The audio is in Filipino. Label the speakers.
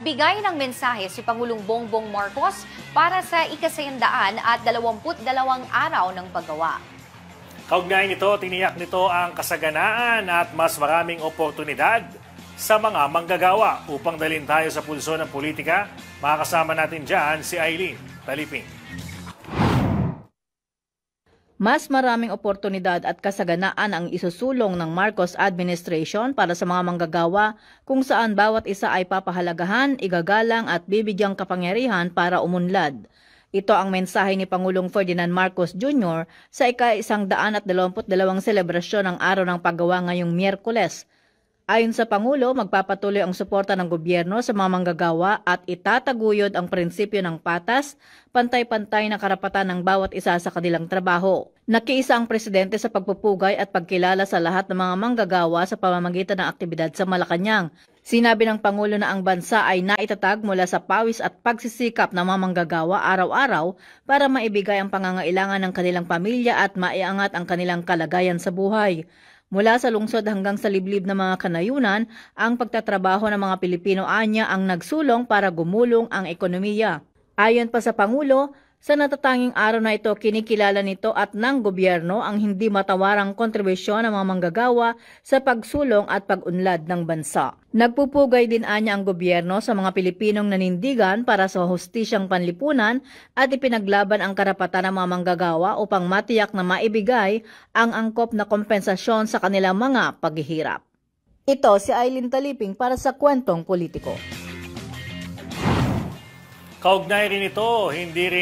Speaker 1: Bigay ng mensahe si Pangulong Bongbong Marcos para sa ika-100 at 22 araw ng paggawa.
Speaker 2: Kaugnay nito, tiniyak nito ang kasaganaan at mas maraming oportunidad sa mga manggagawa. Upang dalhin tayo sa pulso ng politika, makakasama natin dyan si Aileen Taliping.
Speaker 3: Mas maraming oportunidad at kasaganaan ang isusulong ng Marcos administration para sa mga manggagawa kung saan bawat isa ay papahalagahan, igagalang at bibigyang kapangyarihan para umunlad. Ito ang mensahe ni Pangulong Ferdinand Marcos Jr. sa ika-122 selebrasyon ng Araw ng Paggawa ngayong Miyerkules. Ayon sa Pangulo, magpapatuloy ang suporta ng gobyerno sa mga manggagawa at itataguyod ang prinsipyo ng patas, pantay-pantay na karapatan ng bawat isa sa kanilang trabaho. Nakiisa ang presidente sa pagpupugay at pagkilala sa lahat ng mga manggagawa sa pamamagitan ng aktibidad sa Malacanang. Sinabi ng Pangulo na ang bansa ay naitatag mula sa pawis at pagsisikap ng mga manggagawa araw-araw para maibigay ang pangangailangan ng kanilang pamilya at maiangat ang kanilang kalagayan sa buhay. Mula sa lungsod hanggang sa liblib ng mga kanayunan, ang pagtatrabaho ng mga Pilipino anya ang nagsulong para gumulong ang ekonomiya. Ayon pa sa Pangulo, sa natatanging araw na ito, kinikilala nito at ng gobyerno ang hindi matawarang kontribusyon ng mga manggagawa sa pagsulong at pag-unlad ng bansa. Nagpupugay din anya ang gobyerno sa mga Pilipinong nanindigan para sa hustisyang panlipunan at ipinaglaban ang karapatan ng mga manggagawa upang matiyak na maibigay ang angkop na kompensasyon sa kanilang mga paghihirap. Ito si Aileen Taliping para sa Kwentong Politiko.
Speaker 2: Kaugnay rin ito, hindi rin